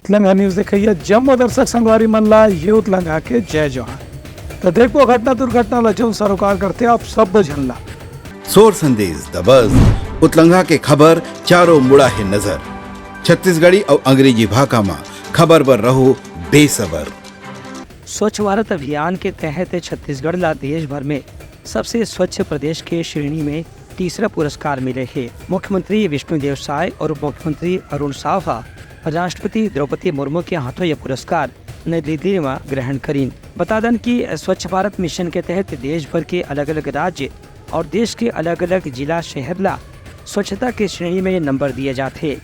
Telanga news देखिए जम्मू दर्शक संगवारी मनला ये तेलंगा के जय जवान। तो देखो घटना दुर्घटना लचन सरोकार करते आप सब झनला सोर संदेश दबज उतलंघा के खबर चारों मुड़ा है नजर। छत्तीसगढ़ी और अंग्रेजी भाषा में खबर पर रहो बेसबर। स्वच्छ भारत अभियान के तहत छत्तीसगढ़ ला देश भर में सबसे स्वच्छ प्रदेश के श्रेणी में तीसरा पुरस्कार मिले हैं। मुख्यमंत्री विष्णुदेव साय और उप मुख्यमंत्री अरुण साव राष्ट्रपति द्रौपदी मुर्मू के हाथों यह पुरस्कार नई दिल्ली में ग्रहण करीन। बता दें कि स्वच्छ भारत मिशन के तहत देश भर के अलग अलग राज्य और देश के अलग अलग जिला शहर ला स्वच्छता के श्रेणी में नंबर दिए जाते।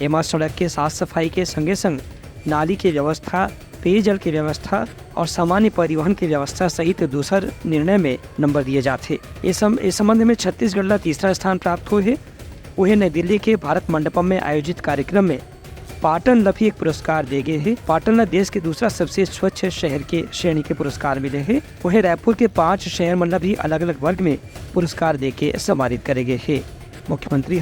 एमा सड़क के साफ सफाई के संगे संग नाली की व्यवस्था, पेयजल की व्यवस्था और सामान्य परिवहन की व्यवस्था सहित दूसर निर्णय में नंबर दिए जाते। इस संबंध में छत्तीसगढ़ ला तीसरा स्थान प्राप्त हुए है। वह नई दिल्ली के भारत मंडपम में आयोजित कार्यक्रम में पाटन ला भी एक पुरस्कार दे गए हैं। पाटन ला देश के दूसरा सबसे स्वच्छ शहर के श्रेणी के पुरस्कार मिले हैं। वह रायपुर के 5 शहर मन भी अलग अलग वर्ग में पुरस्कार दे के सम्मानित करे गए हैं। मुख्यमंत्री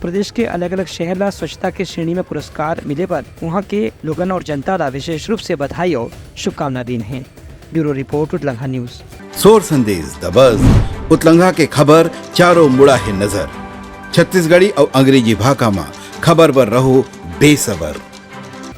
प्रदेश के अलग अलग शहर ला स्वच्छता के श्रेणी में पुरस्कार मिले पर वहाँ के लोगन और जनता ला विशेष रूप से बधाई और शुभकामना दी है। ब्यूरो रिपोर्ट उतलंघा न्यूज। सोर संदेश दबज उतलंघा के खबर चारों मुड़ा है नजर। छत्तीसगढ़ी और अंग्रेजी भाषा में खबर पर रहो बेसबर।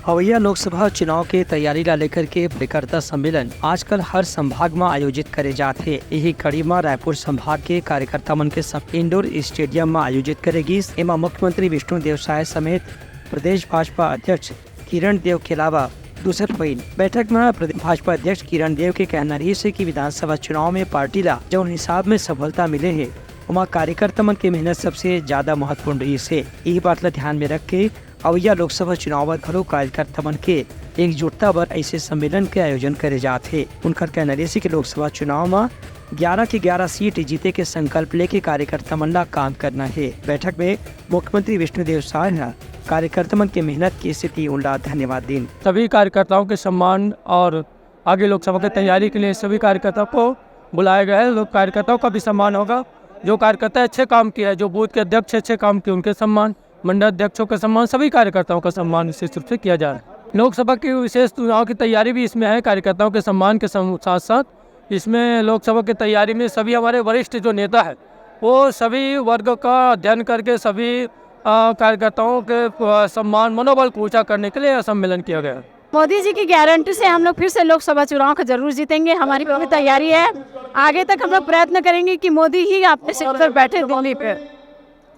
हवैया लोकसभा चुनाव के तैयारी ला लेकर के कार्यकर्ता सम्मेलन आजकल हर संभाग में आयोजित करे जाते। यही कड़ी में रायपुर संभाग के कार्यकर्ता मन के इंडोर स्टेडियम में आयोजित करेगी। एमा मुख्यमंत्री विष्णुदेव साय समेत प्रदेश भाजपा अध्यक्ष किरण देव के अलावा दूसर पहिल बैठक में प्रदेश भाजपा अध्यक्ष किरण देव के कहना रही है कि विधानसभा चुनाव में पार्टी ला जो हिसाब में सफलता मिले है वहाँ कार्यकर्ता मन की मेहनत सबसे ज्यादा महत्वपूर्ण रही है। यही बात ला ध्यान में रख के अवैया लोकसभा चुनाव घलो कार्यकर्ता मन के एकजुटता पर ऐसे सम्मेलन के आयोजन करे जाते। उनका कहना रही कि लोकसभा चुनाव में 11 की 11 सीट जीते के संकल्प लेके कार्यकर्ता मन ला काम करना है। बैठक में मुख्यमंत्री विष्णुदेव साय ने कार्यकर्ता मन की मेहनत की स्थिति उल्ला धन्यवाद दी। सभी कार्यकर्ताओं के सम्मान और आगे लोकसभा की तैयारी के लिए सभी कार्यकर्ताओं को बुलाया गया है। लोग कार्यकर्ताओं का भी सम्मान होगा। जो कार्यकर्ता अच्छे काम किया है, जो बूथ के अध्यक्ष अच्छे काम किए उनके सम्मान, मंडल अध्यक्षों का सम्मान, सभी कार्यकर्ताओं का सम्मान विशेष रूप से किया जा रहा है। लोकसभा की विशेष चुनाव की तैयारी भी इसमें है। कार्यकर्ताओं के सम्मान के साथ साथ इसमें लोकसभा की तैयारी में सभी हमारे वरिष्ठ जो नेता है वो सभी वर्ग का अध्ययन करके सभी कार्यकर्ताओं के सम्मान मनोबल को ऊँचा करने के लिए सम्मेलन किया गया। मोदी जी की गारंटी से हम लोग फिर से लोकसभा चुनाव को जरूर जीतेंगे। हमारी पूरी तैयारी है। आगे तक हम लोग प्रयत्न करेंगे कि मोदी ही अपने सीट पर बैठे दिल्ली पे।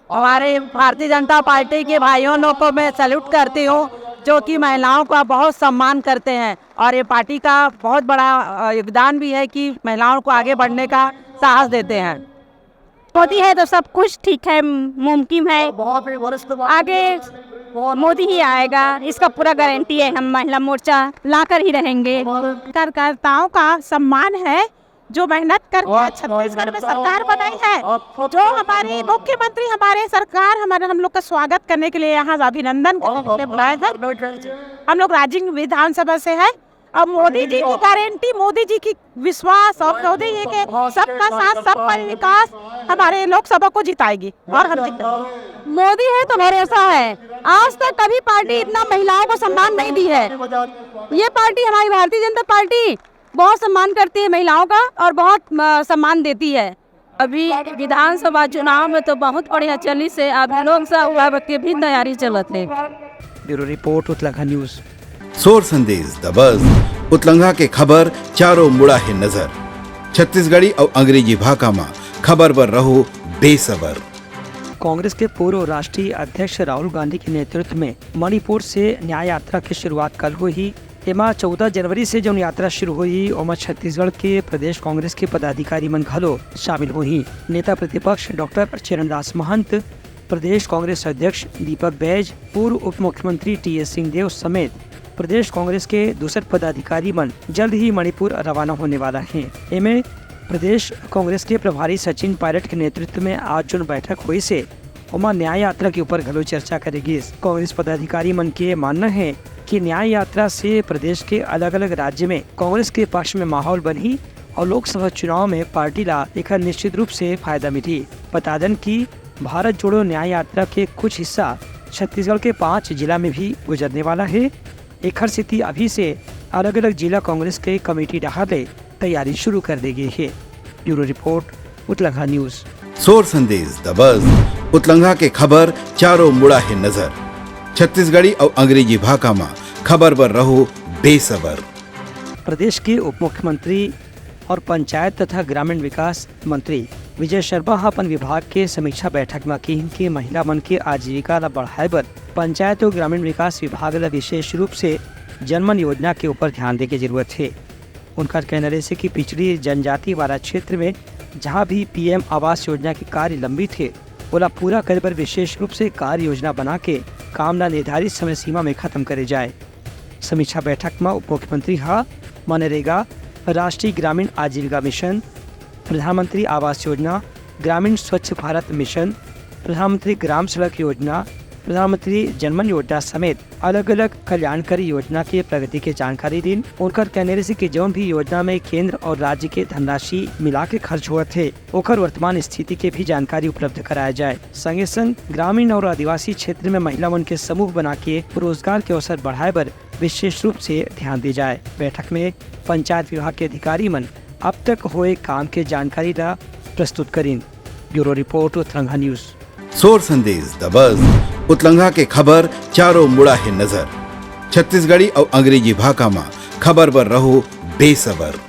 हमारे भारतीय जनता पार्टी के भाइयों लोग को मैं सैल्यूट करती हूँ जो कि महिलाओं का बहुत सम्मान करते हैं और ये पार्टी का बहुत बड़ा योगदान भी है कि महिलाओं को आगे बढ़ने का साहस देते हैं। मोदी है तो सब कुछ ठीक है, मुमकिन है। आगे मोदी ही आएगा, इसका पूरा गारंटी है। हम महिला मोर्चा लाकर ही रहेंगे। कार्यकर्ताओं का सम्मान है जो मेहनत करके छत्तीसगढ़ में सरकार बनाई है। जो हमारी मुख्यमंत्री हमारे सरकार हम लोग का स्वागत करने के लिए यहाँ अभिनंदन करने के लिए बुलाए हैं। हम लोग राज्य विधानसभा से है। अब मोदी जी की गारंटी, मोदी जी की विश्वास और मोदी जी के सबका साथ सबका विकास हमारे लोकसभा को जिताएगी और हम जीतेंगे। मोदी है तो भरोसा है। आज तक कभी पार्टी इतना महिलाओं को सम्मान नहीं दी है। ये पार्टी हमारी भारतीय जनता पार्टी बहुत सम्मान करती है महिलाओं का और बहुत सम्मान देती है। अभी विधानसभा चुनाव में तो बहुत बढ़िया चली से अब लोकसभा की भी तैयारी चलत है। ब्यूरो रिपोर्ट उतलंघा न्यूज। सोर संदेश दबज उतलंघा के खबर चारों मुड़ा है नजर। छत्तीसगढ़ी और अंग्रेजी भाषा में खबर पर रहो बेसबर। कांग्रेस के पूर्व राष्ट्रीय अध्यक्ष राहुल गांधी के नेतृत्व में मणिपुर से न्याय यात्रा की शुरुआत कल हुई। एमा 14 जनवरी से जो यात्रा शुरू हुई ओमा छत्तीसगढ़ के प्रदेश कांग्रेस के पदाधिकारी मन घलो शामिल हुई। नेता प्रतिपक्ष डॉक्टर चरणदास महंत, प्रदेश कांग्रेस अध्यक्ष दीपक बैज, पूर्व उप मुख्यमंत्री टी.एस. सिंहदेव समेत प्रदेश कांग्रेस के दूसरे पदाधिकारी मन जल्द ही मणिपुर रवाना होने वाला है। इनमें प्रदेश कांग्रेस के प्रभारी सचिन पायलट के नेतृत्व में आज जो बैठक हुई से उमा न्याय यात्रा के ऊपर घलो चर्चा करेगी। कांग्रेस पदाधिकारी मन के मानना है कि न्याय यात्रा से प्रदेश के अलग अलग राज्य में कांग्रेस के पक्ष में माहौल बनी और लोकसभा चुनाव में पार्टी ला एक निश्चित रूप से फायदा मिली। बता दें कि भारत जोड़ो न्याय यात्रा के कुछ हिस्सा छत्तीसगढ़ के 5 जिला में भी गुजरने वाला है। एक हर स्थिति अभी से अलग अलग जिला कांग्रेस के कमेटी डहाले तैयारी शुरू कर दी गई है। ब्यूरो रिपोर्ट उतलंघा न्यूज। सोर संदेश द बज़ उतलंघा के खबर चारों मुड़ा है नजर। छत्तीसगढ़ी और अंग्रेजी भाषा में खबर पर रहो बेसबर। प्रदेश के उप मुख्यमंत्री और पंचायत तथा ग्रामीण विकास मंत्री विजय शर्मा अपन विभाग के समीक्षा बैठक में कही कि महिला मन के आजीविका ला बढ़ाए बर पंचायत और ग्रामीण विकास विभाग ला विशेष रूप से जनमन योजना के ऊपर ध्यान दे के जरूरत है। उनका कहना है कि पिछड़ी जनजाति वाला क्षेत्र में जहाँ भी पीएम आवास योजना के कार्य लंबित है ओला पूरा करे पर विशेष रूप से कार्य योजना बना के काम ला निर्धारित समय सीमा में खत्म करे जाए। समीक्षा बैठक में उप मुख्यमंत्री मनरेगा, राष्ट्रीय ग्रामीण आजीविका मिशन, प्रधानमंत्री आवास योजना, ग्रामीण स्वच्छ भारत मिशन, प्रधानमंत्री ग्राम सड़क योजना, प्रधानमंत्री जनमन योजना समेत अलग अलग कल्याणकारी योजना की प्रगति की जानकारी दी। उनका कहने से कि जो भी योजना में केंद्र और राज्य के धनराशि मिला के खर्च हुआ थे ओकर वर्तमान स्थिति के भी जानकारी उपलब्ध कराया जाए। संगे संग ग्रामीण और आदिवासी क्षेत्र में महिला मन के समूह बना के रोजगार के अवसर बढ़ाए पर विशेष रूप से ध्यान दी जाए। बैठक में पंचायत विभाग के अधिकारी मन अब तक हुए काम के जानकारी ला प्रस्तुत करें। ब्यूरो रिपोर्ट उतलंघा न्यूज। सोर संदेश द बज़ उतलंघा के खबर चारों मुड़ा है नजर। छत्तीसगढ़ी और अंग्रेजी भाषा में खबर पर रहो बेसबर।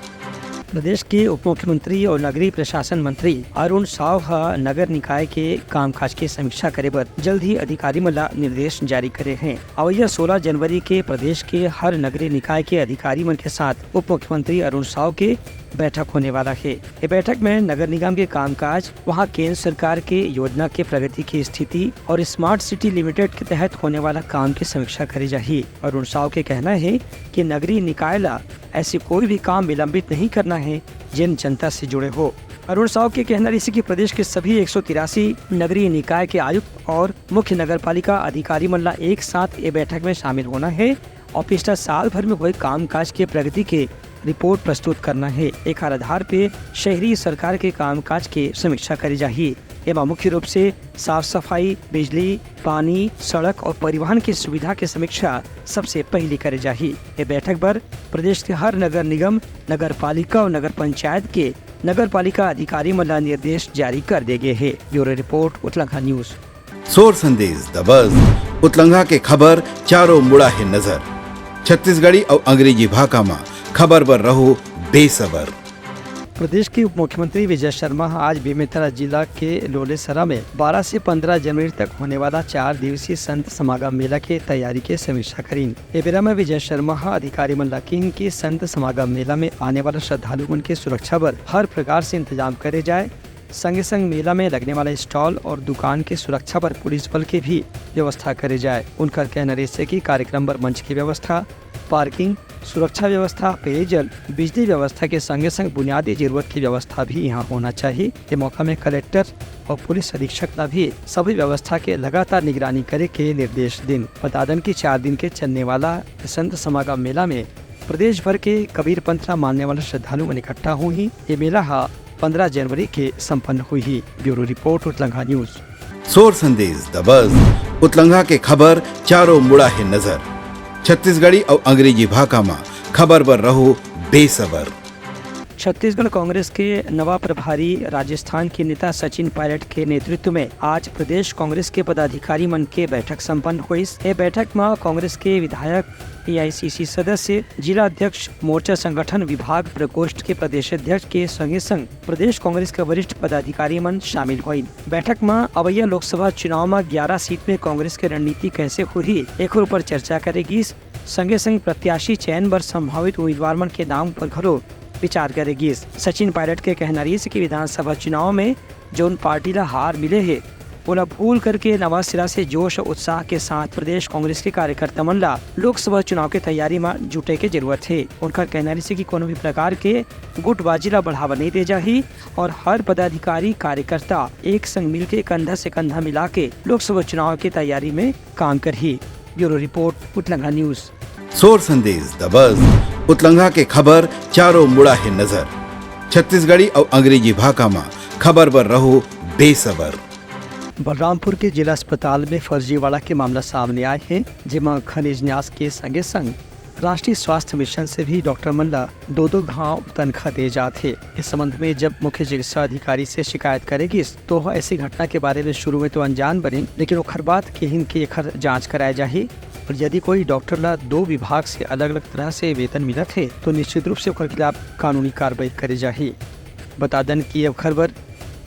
प्रदेश के उप मुख्यमंत्री और नगरीय प्रशासन मंत्री अरुण साव नगर निकाय के कामकाज की समीक्षा करे पर जल्द ही अधिकारी मन निर्देश जारी करे हैं। अवैया 16 जनवरी के प्रदेश के हर नगरीय निकाय के अधिकारी मन के साथ उप मुख्यमंत्री अरुण साव के बैठक होने वाला है। ये बैठक में नगर निगम के कामकाज, वहां केंद्र सरकार के योजना के प्रगति की स्थिति और स्मार्ट सिटी लिमिटेड के तहत होने वाला काम की समीक्षा करी जाएगी। अरुण साव के कहना है कि नगरीय निकाय ला ऐसे कोई भी काम विलंबित नहीं करना है जिन जनता से जुड़े हो। अरुण साव के कहना है कि प्रदेश के सभी 183 नगरीय निकाय के आयुक्त और मुख्य नगर पालिका अधिकारी मन ला एक साथ ये बैठक में शामिल होना है और पिछला साल भर में हुए कामकाज के प्रगति के रिपोर्ट प्रस्तुत करना है। एक आधार पे शहरी सरकार के कामकाज की समीक्षा करी जाएगी। एवं मुख्य रूप से साफ सफाई, बिजली, पानी, सड़क और परिवहन की सुविधा की समीक्षा सबसे पहले करी जाएगी। ये बैठक पर प्रदेश के हर नगर निगम, नगर पालिका और नगर पंचायत के नगर पालिका अधिकारी मन निर्देश जारी कर दिए गए है। ब्यूरो रिपोर्ट उतलंघा न्यूज। सोर संदेश द बज़ उतलंघा के खबर चारों मुड़ा है नजर। छत्तीसगढ़ी और अंग्रेजी भाषा में खबर पर रहो बेसबर। प्रदेश के उप मुख्यमंत्री विजय शर्मा आज बेमेतरा जिला के लोलेसरा में 12 से 15 जनवरी तक होने वाला 4 दिवसीय संत समागम मेला के तैयारी के समीक्षा करीन। ए बेरा में विजय शर्मा अधिकारी मन लाकिन की संत समागम मेला में आने वाला श्रद्धालु मन के सुरक्षा पर हर प्रकार से इंतजाम करे जाए। संगे संग मेला में लगने वाला स्टॉल और दुकान के सुरक्षा पर पुलिस बल की भी व्यवस्था करे जाए। उनका कहना है कि कार्यक्रम पर मंच की व्यवस्था, पार्किंग, सुरक्षा व्यवस्था, पेयजल, बिजली व्यवस्था के संगे संग बुनियादी जरूरत की व्यवस्था भी यहाँ होना चाहिए। ये मौका में कलेक्टर और पुलिस अधीक्षक का भी सभी व्यवस्था के लगातार निगरानी करे के निर्देश दिन। बता दें कि 4 दिन के चलने वाला संत समागम मेला में प्रदेश भर के कबीर पंथ मानने वाले श्रद्धालु मन इकट्ठा हुई। ये मेला 15 जनवरी के संपन्न हुई। ब्यूरो रिपोर्ट उतलंघा न्यूज। सोर संदेश द बज़ उतलंघा के खबर चारों मुड़ा है नजर। छत्तीसगढ़ी और अंग्रेजी भाषा में खबर पर रहो बेसबर। छत्तीसगढ़ कांग्रेस के नवा प्रभारी राजस्थान के नेता सचिन पायलट के नेतृत्व में आज प्रदेश कांग्रेस के पदाधिकारी मन के बैठक संपन्न हुई। ये बैठक में कांग्रेस के विधायक, AICC सदस्य, जिला अध्यक्ष, मोर्चा संगठन विभाग प्रकोष्ठ के प्रदेश अध्यक्ष के संगे संग प्रदेश कांग्रेस के वरिष्ठ पदाधिकारी मन शामिल हुई। बैठक में अवैया लोकसभा चुनाव में 11 सीट में कांग्रेस की रणनीति कैसे हुई एक ऊपर चर्चा करेगी। संगे संग प्रत्याशी चयन पर संभावित उम्मीदवार मन के नाम पर घरो विचार करेगी। सचिन पायलट के कहना है कि विधानसभा चुनाव में जो पार्टी ला हार मिले है ओला भूल करके नवा सिरा से जोश और उत्साह के साथ प्रदेश कांग्रेस के कार्यकर्ता मन ला लोकसभा चुनाव के तैयारी में जुटे के जरूरत है। उनका कहना है कि कोनो भी प्रकार के गुटबाजी ला बढ़ावा नहीं दे जाही और हर पदाधिकारी कार्यकर्ता एक संग मिल के कंधा से कंधा मिला के लोकसभा चुनाव की तैयारी में काम करही। ब्यूरो रिपोर्ट उतलंघा न्यूज। सोर संदेश द बज़ उतलंघा के खबर चारों मुड़ा है नजर। छत्तीसगढ़ी और अंग्रेजी भाषा में खबर पर रहो बेसबर। बलरामपुर के जिला अस्पताल में फर्जीवाड़ा के मामला सामने आए हैं, जिसमें खनिज न्यास के संगे संग राष्ट्रीय स्वास्थ्य मिशन से भी डॉक्टर मल्ला 2-2 घाव तनख्वाह दे जाते। इस संबंध में जब मुख्य चिकित्सा अधिकारी से शिकायत करेगी तो ऐसी घटना के बारे में शुरू में तो अनजान बने, लेकिन वो बात के हिंद एखर जाँच कराए जाही और यदि कोई डॉक्टर ला 2 विभाग से अलग अलग तरह से वेतन मिलत है तो निश्चित रूप से उनके खिलाफ कानूनी कार्रवाई करे जाही। बता दें कि अब खबर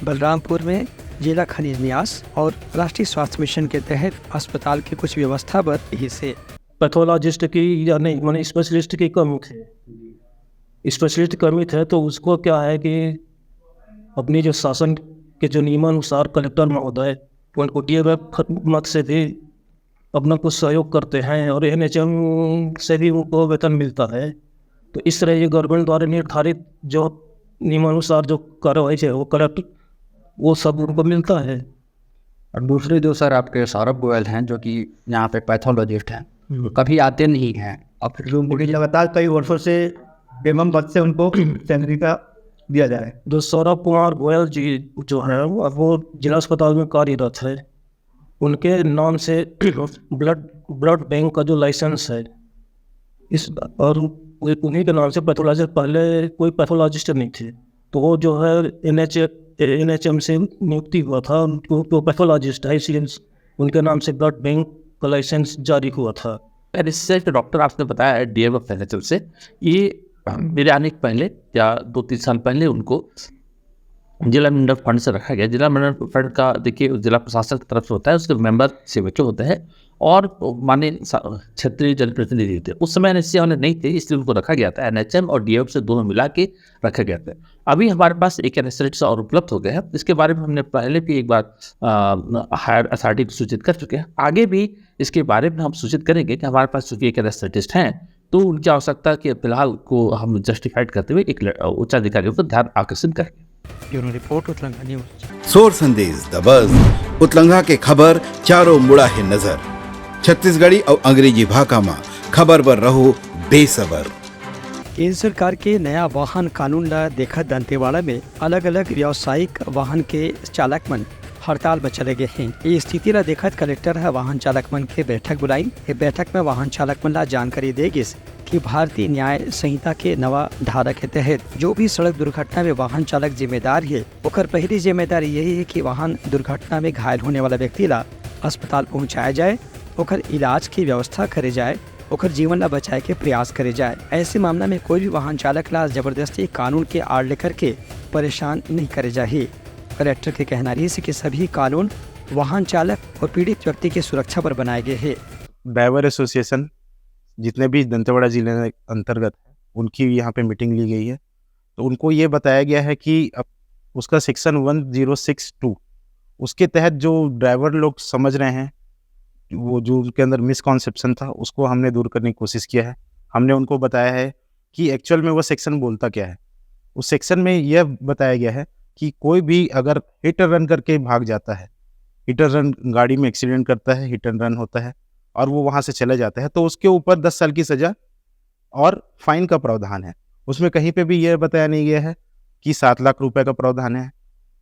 बलरामपुर में जिला खनिज न्यास और राष्ट्रीय स्वास्थ्य मिशन के तहत अस्पताल की कुछ व्यवस्था पर ही से पैथोलॉजिस्ट की या नहीं मैंने स्पेशलिस्ट की कमी थी, स्पेशलिस्ट कमी थे तो उसको क्या है कि अपनी जो शासन के जो नियमानुसार कलेक्टर महोदय उनको दिए हुए मत से भी अपना कुछ सहयोग करते हैं और NHM से भी उनको वेतन मिलता है। तो इस तरह ये गवर्नमेंट द्वारा निर्धारित जो नियमानुसार जो कार्रवाई है वो कलेक्टर वो सब उनको मिलता है। और दूसरे जो सर आपके सौरभ गोयल हैं जो कि यहाँ पे पैथोलॉजिस्ट हैं, कभी आते नहीं हैं और फिर उनके लगातार कई वर्षों से एवं पद से उनको सैलरी का दिया जा रहा है। जो सौरभ कुमार गोयल जी जो हैं वो जिला अस्पताल में कार्यरत है, उनके नाम से ब्लड बैंक का जो लाइसेंस है इस और उन्हीं के नाम से पैथोलॉजिस्ट, पहले कोई पैथोलॉजिस्ट नहीं थे तो वो जो है NHM से नियुक्ति हुआ था, उनको पैथोलॉजिस्ट है इसलिए उनके नाम से ब्लड बैंक का लाइसेंस जारी हुआ था। रिसर्च डॉक्टर आपने बताया DMF NHM से, ये मेरे आने के पहले या 2-3 साल पहले उनको जिला मेंबर फंड से रखा गया। जिला मेंबर फंड का देखिए जिला प्रशासन की तरफ से होता है, उसके मेंबर सेवक होते हैं और माननीय क्षेत्रीय जनप्रतिनिधि थे। उस समय NHC नहीं थे इसलिए उनको रखा गया था। NHM और DMF से दोनों मिला के रखा गया था। अभी हमारे पास एक NHS और उपलब्ध हो गया है, इसके बारे में हमने पहले भी एक बार हायर अथॉरिटी को सूचित कर चुके हैं। आगे भी इसके बारे में हम सूचित करेंगे कि हमारे पास चूँकि एक NHS हैं तो उनकी आवश्यकता के फिलहाल को हम जस्टिफाइड करते हुए एक उच्चाधिकारियों पर ध्यान आकर्षित करेंगे। ब्यूरो रिपोर्ट उत्तलंघा न्यूज। सोर संदेश द बज़ उतलंघा के खबर चारों मुड़ा है नजर। छत्तीसगढ़ी और अंग्रेजी भाषा में खबर पर रहो बेसबर। केंद्र सरकार के नया वाहन कानून ला देखा दंतेवाड़ा में अलग अलग व्यावसायिक वाहन के चालक मन हड़ताल में चले गए हैं। ये स्थिति ला देखत कलेक्टर है वाहन चालक मन के बैठक बुलाई। ये बैठक में वाहन चालक मन ला जानकारी देगी कि भारतीय न्याय संहिता के नवा धारा के तहत जो भी सड़क दुर्घटना में वाहन चालक जिम्मेदार है, ओकर पहली जिम्मेदारी यही है कि वाहन दुर्घटना में घायल होने वाला व्यक्ति ला अस्पताल पहुँचाया जाए, ओकर इलाज की व्यवस्था करे जाए, ओकर जीवन ला बचाए के प्रयास करे जाए। ऐसे मामला में कोई भी वाहन चालक ला जबरदस्ती कानून के आड़ लेकर के परेशान नहीं करे जाए। कलेक्टर के कहना रही है कि सभी कानून वाहन चालक और पीड़ित व्यक्ति की सुरक्षा पर बनाए गए हैं। ड्राइवर एसोसिएशन जितने भी दंतेवाड़ा जिले में अंतर्गत है उनकी यहाँ पे मीटिंग ली गई है, तो उनको ये बताया गया है कि अब उसका सेक्शन 1062 उसके तहत जो ड्राइवर लोग समझ रहे हैं वो जो उनके अंदर मिसकॉन्सेप्शन था उसको हमने दूर करने की कोशिश किया है। हमने उनको बताया है कि एक्चुअल में वो सेक्शन बोलता क्या है। उस सेक्शन में यह बताया गया है कि कोई भी अगर हिट एंड रन करके भाग जाता है, हिट एंड रन गाड़ी में एक्सीडेंट करता है, हिट एंड रन होता है और वो वहाँ से चला जाता है तो उसके ऊपर 10 साल की सज़ा और फाइन का प्रावधान है। उसमें कहीं पे भी यह बताया नहीं गया है कि 7 लाख रुपए का प्रावधान है,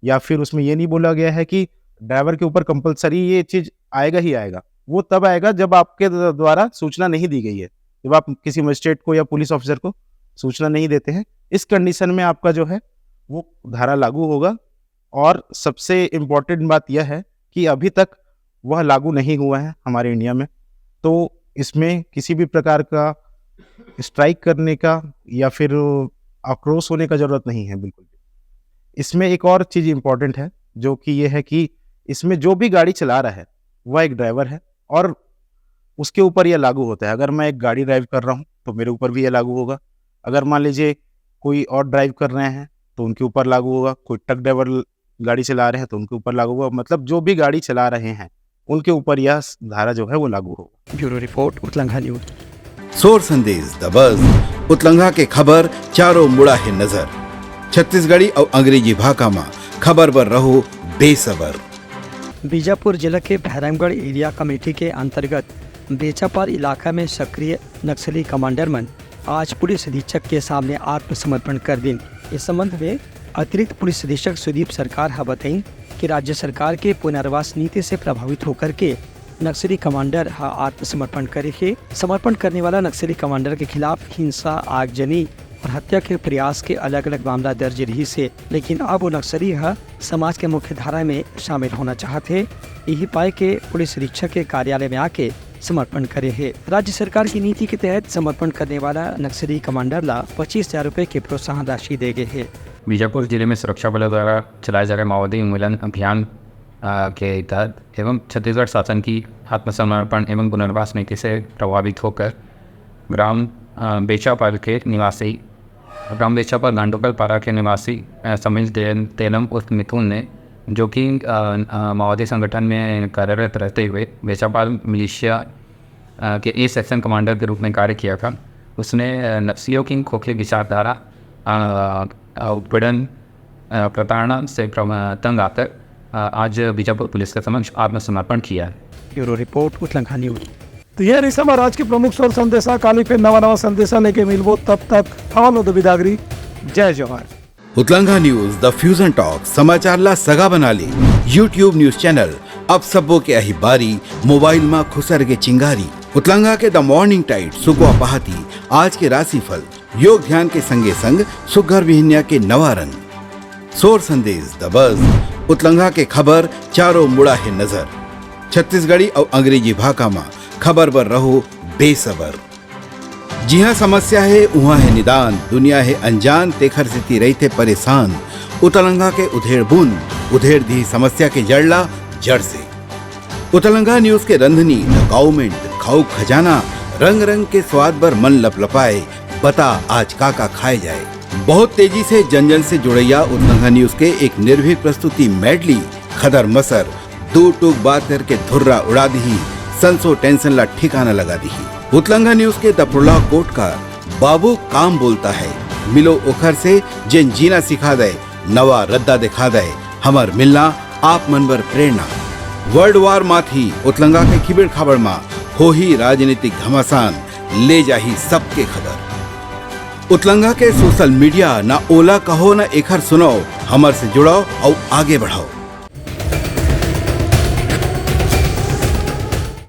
या फिर उसमें ये नहीं बोला गया है कि ड्राइवर के ऊपर कंपलसरी ये चीज़ आएगा ही आएगा। वो तब आएगा जब आपके द्वारा सूचना नहीं दी गई है, जब आप किसी मजिस्ट्रेट को या पुलिस ऑफिसर को सूचना नहीं देते हैं। इस कंडीशन में आपका जो है वो धारा लागू होगा। और सबसे इम्पोर्टेंट बात यह है कि अभी तक वह लागू नहीं हुआ है हमारे इंडिया में, तो इसमें किसी भी प्रकार का स्ट्राइक करने का या फिर आक्रोश होने का ज़रूरत नहीं है बिल्कुल। इसमें एक और चीज़ इम्पोर्टेंट है जो कि ये है कि इसमें जो भी गाड़ी चला रहा है वह एक ड्राइवर है और उसके ऊपर यह लागू होता है। अगर मैं एक गाड़ी ड्राइव कर रहा हूँ तो मेरे ऊपर भी यह लागू होगा। अगर मान लीजिए कोई और ड्राइव कर रहे हैं तो उनके ऊपर लागू होगा। कोई ट्रक ड्राइवर गाड़ी चला रहे हैं तो उनके ऊपर लागू होगा। मतलब जो भी गाड़ी चला रहे हैं उनके ऊपर यह धारा जो है वो लागू होगा। ब्यूरो रिपोर्ट उत्तलंघा न्यूज। सोर संदेश द बज़ उतलंघा के खबर चारों मुड़ा है नजर। छत्तीसगढ़ी और अंग्रेजी भाषा में खबर पर रहो बेसबर। बीजापुर जिला के भैरमगढ़ एरिया कमेटी के अंतर्गत बेचापार इलाका में सक्रिय नक्सली कमांडर मन आज पुलिस अधीक्षक के सामने आत्मसमर्पण कर दी। इस संबंध में अतिरिक्त पुलिस अधीक्षक सुदीप सरकार बताई कि राज्य सरकार के पुनर्वास नीति से प्रभावित होकर के नक्सली कमांडर आत्मसमर्पण करे है। समर्पण करने वाला नक्सली कमांडर के खिलाफ हिंसा, आगजनी और हत्या के प्रयास के अलग अलग मामला दर्ज रही से, लेकिन अब वो नक्सली समाज के मुख्य धारा में शामिल होना चाहते। यही पाए के पुलिस अधीक्षक के कार्यालय में आके समर्पण करे है। राज्य सरकार की नीति के तहत समर्पण करने वाला नक्सली कमांडर ला 25,000 रुपए की प्रोत्साहन राशि दे गए है। बीजापुर जिले में सुरक्षा बलों द्वारा चलाए जा रहे माओवादी उन्मूलन अभियान के तहत एवं छत्तीसगढ़ शासन की आत्मसमर्पण एवं पुनर्वास नीति से प्रभावित होकर ग्राम बेचापाल के निवासी गांडोकल पारा के निवासी समीर तेलम उर्फ मिथुन ने, जो कि माओवादी संगठन में कार्यरत रहते हुए बेचापाल मिलिशिया के ए सेक्शन कमांडर के रूप में कार्य किया था, उसने नक्सलियों की खोखले विचारधारा, उत्पीड़न, प्रताड़ना से तंग आकर आज बीजापुर पुलिस के समक्ष आत्मसमर्पण किया है। ब्यूरो रिपोर्ट उतलंघा न्यूज। तो यह रही समय आज के प्रमुख स्वर संदेशा। काली फिर नवा संदेशा लेके मिलबो, तब तक हवालो दो बिदागरी। जय जवाहर। उतलंघा न्यूज द फ्यूजन टॉक समाचार ला सगा बना ली। यूट्यूब न्यूज चैनल अब सबो के अही बारी मोबाइल में खुसर के चिंगारी। उतलंघा के द मॉर्निंग टाइट सुगवा पहाती आज के राशिफल योग ध्यान के संगे संग सुघर विहिन्या के नवा रंग। सोर संदेश द बज उतलंघा के खबर चारों मुड़ा है नजर। छत्तीसगढ़ी और अंग्रेजी भाषा में खबर पर रहो बेसबर। जी हाँ, समस्या है वहाँ है निदान, दुनिया है अनजान तेखर से रही थे परेशान। उतलंघा के उधेड़ बुन उधेड़ दी समस्या के जड़ला जड़ से। उतलंघा न्यूज के रंधनी द गवर्नमेंट खाऊ खजाना रंग रंग के स्वाद पर मन लपलपाए, बता आज का खाए जाए। बहुत तेजी से जन जन से जुड़ैया उतलंघा न्यूज के एक निर्भीक प्रस्तुति मेडली खदर मसर दो टूक बात करके धुर्रा उड़ा दी, संसो टेंशन ला ठिकाना लगा दी। उतलंघा न्यूज के द प्रोलॉग कोट का बाबू काम बोलता है, मिलो ओखर से जिन जीना सिखा दे, नवा रद्दा दिखा दे, हमार मिलना आप मन बर प्रेरणा। वर्ल्ड वार माथी उतलंघा के खिबड़ खाबड़ मा हो ही राजनीतिक घमासान, ले जाही सबके खबर। उतलंघा के सोशल मीडिया ना ओला कहो ना एखर सुनाओ, हमर से जुड़ाओ और आगे बढ़ाओ।